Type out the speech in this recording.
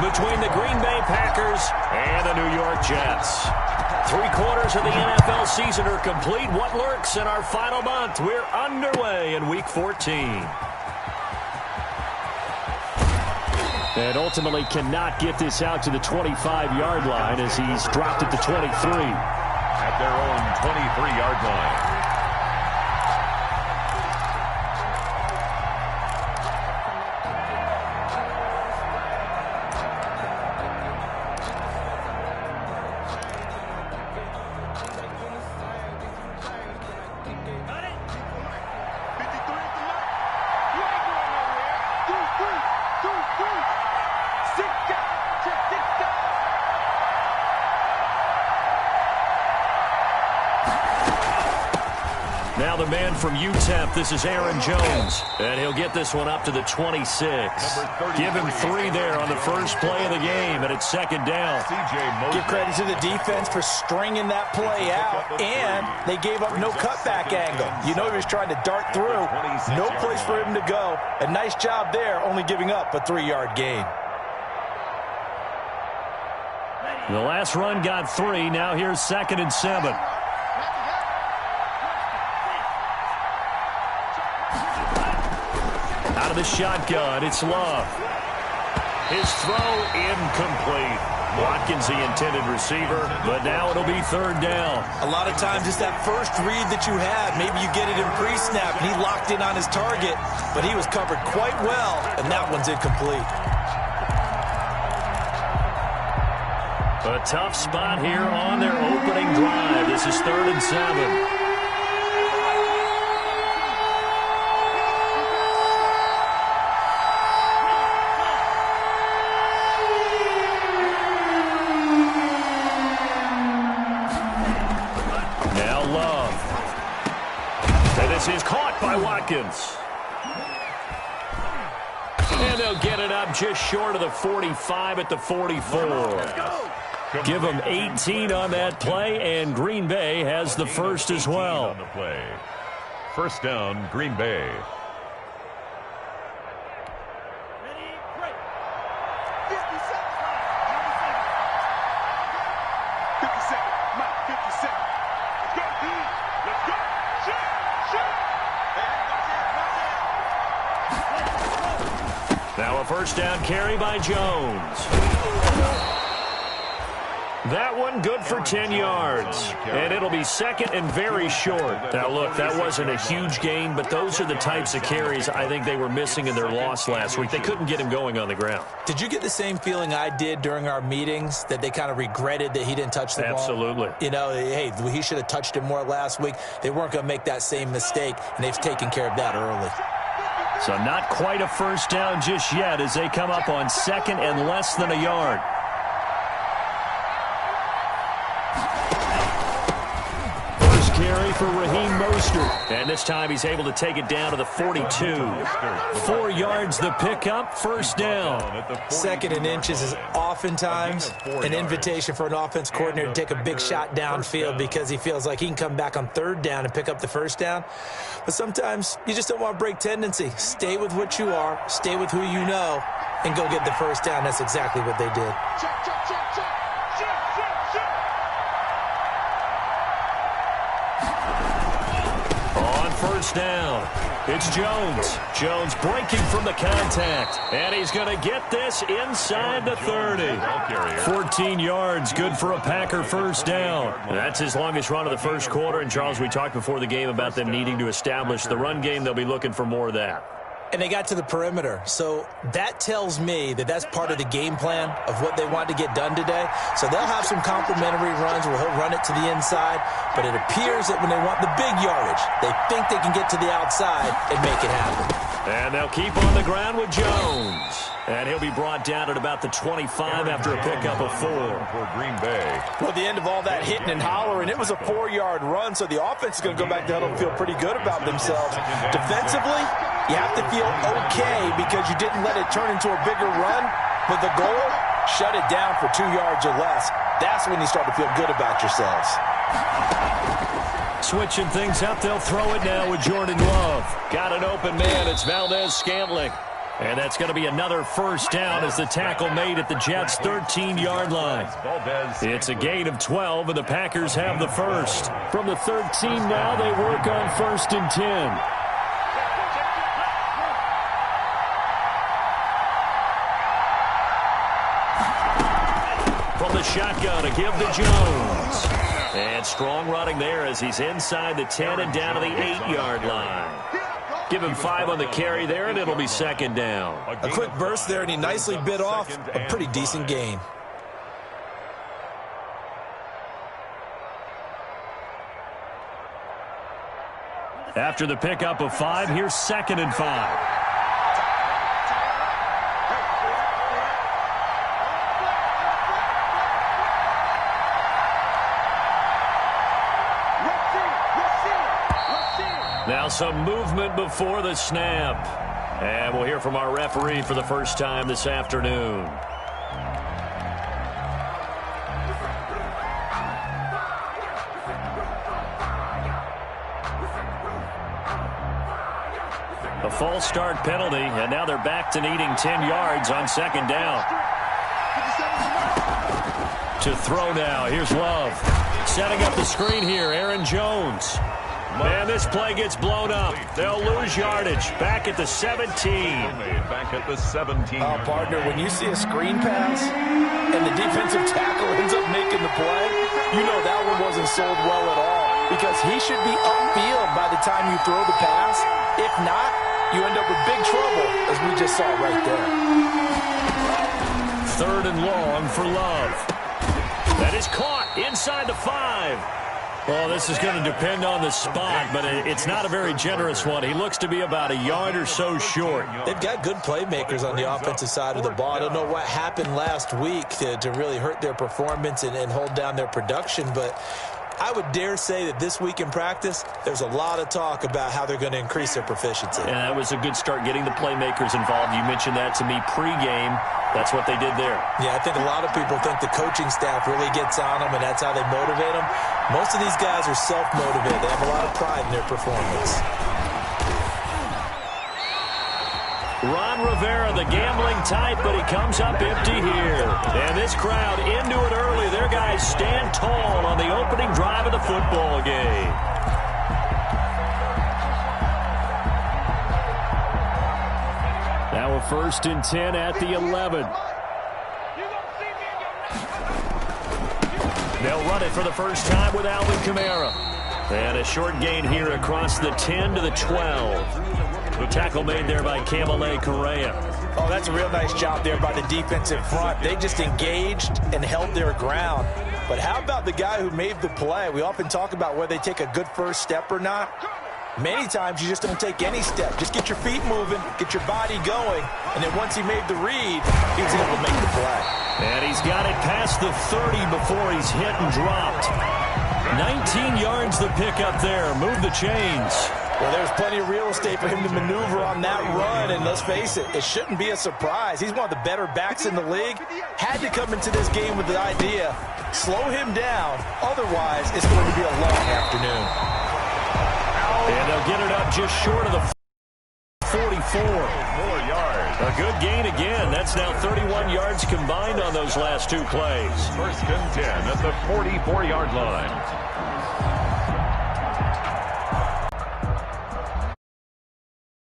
between the Green Bay Packers and the New York Jets. 3/4 of the NFL season are complete. What lurks in our final month? We're underway in Week 14. And ultimately cannot get this out to the 25-yard line as he's dropped it to 23. At their own 23-yard line. Now the man from UTEP, this is Aaron Jones, and he'll get this one up to the 26. Give him 3 there on the first play of the game, and it's second down. Give credit to the defense for stringing that play out, and they gave up no cutback angle. You know he was trying to dart through. No place for him to go. A nice job there, only giving up a 3-yard gain. The last run got 3. Now here's 2nd and 7. Out of the shotgun, it's Love. His throw incomplete. Watkins, the intended receiver, but now it'll be 3rd down. A lot of times it's that first read that you have. Maybe you get it in pre-snap, and he locked in on his target, but he was covered quite well, and that one's incomplete. A tough spot here on their opening drive. This is 3rd and 7. Is caught by Watkins. And they'll get it up just short of the 45 at the 44. Give them 18 on that play, and Green Bay has the first as well. On the play. First down, Green Bay. Now a first down carry by Jones. That one good for 10 yards. And it'll be 2nd and very short. Now, look, that wasn't a huge gain, but those are the types of carries I think they were missing in their loss last week. They couldn't get him going on the ground. Did you get the same feeling I did during our meetings, that they kind of regretted that he didn't touch the ball? Absolutely. You know, hey, he should have touched it more last week. They weren't going to make that same mistake, and they've taken care of that early. So not quite a first down just yet as they come up on 2nd and less than a yard. First carry for Raheem Mostert. And this time he's able to take it down to the 42. 4 yards the pickup, first down. 2nd and inches is oftentimes an invitation for an offense coordinator to take a big shot downfield because he feels like he can come back on 3rd down and pick up the first down. But sometimes you just don't want to break tendency. Stay with what you are, stay with who you know, and go get the first down. That's exactly what they did. On first down, it's Jones. Jones breaking from the contact, and he's going to get this inside the 30. 14 yards, good for a Packer first down. That's his longest run of the first quarter, and Charles, we talked before the game about them needing to establish the run game. They'll be looking for more of that. And they got to the perimeter. So that tells me that that's part of the game plan of what they want to get done today. So they'll have some complimentary runs where he'll run it to the inside. But it appears that when they want the big yardage, they think they can get to the outside and make it happen. And they'll keep on the ground with Jones. And he'll be brought down at about the 25 after a pickup of 4. For Green Bay. Well, the end of all that hitting and hollering, it was a 4-yard run, so the offense is going to go back to huddle and feel pretty good about themselves. Defensively, you have to feel okay because you didn't let it turn into a bigger run, but the goal, shut it down for 2 yards or less. That's when you start to feel good about yourselves. Switching things up, they'll throw it now with Jordan Love. Got an open man, it's Valdez-Scantling. And that's going to be another first down as the tackle made at the Jets' 13-yard line. It's a gain of 12, and the Packers have the first. From the 13 now, they work on 1st and 10. From the shotgun, a give to Jones. And strong running there as he's inside the 10 and down to the 8-yard line. Give him 5 on the carry there, and it'll be 2nd down. A quick burst there, and he nicely bit off a pretty decent gain. After the pickup of 5, here's 2nd and 5. Now some movement before the snap. And we'll hear from our referee for the first time this afternoon. A false start penalty, and now they're back to needing 10 yards on 2nd down. To throw now, here's Love. Setting up the screen here, Aaron Jones. And this play gets blown up. They'll lose yardage. Back at the 17. Back at the 17. Oh, partner, when you see a screen pass and the defensive tackle ends up making the play, you know that one wasn't sold well at all because he should be upfield by the time you throw the pass. If not, you end up with big trouble, as we just saw right there. 3rd and long for Love. That is caught inside the 5. Well, this is going to depend on the spot, but it's not a very generous one. He looks to be about a yard or so short. They've got good playmakers on the offensive side of the ball. I don't know what happened last week to really hurt their performance and hold down their production, but I would dare say that this week in practice, there's a lot of talk about how they're going to increase their proficiency. And that was a good start getting the playmakers involved. You mentioned that to me pregame. That's what they did there. Yeah, I think a lot of people think the coaching staff really gets on them, and that's how they motivate them. Most of these guys are self-motivated. They have a lot of pride in their performance. Ron Rivera, the gambling type, but he comes up empty here. And this crowd into it early. Their guys stand tall on the opening drive of the football game. Now a 1st and 10 at the 11. They'll run it for the first time with Alvin Kamara. And a short gain here across the 10 to the 12. The tackle made there by Kamale Correa. Oh, that's a real nice job there by the defensive front. They just engaged and held their ground. But how about the guy who made the play? We often talk about whether they take a good first step or not. Many times you just don't take any step. Just get your feet moving, get your body going, and then once he made the read, he was able to make the play. And he's got it past the 30 before he's hit and dropped. 19 yards the pickup there. Move the chains. Well, there's plenty of real estate for him to maneuver on that run, and let's face it, it shouldn't be a surprise. He's one of the better backs in the league. Had to come into this game with the idea, slow him down, otherwise it's going to be a long afternoon. And they'll get it up just short of the 44. 4 yards. A good gain again. That's now 31 yards combined on those last 2 plays. 1st and 10 at the 44-yard line.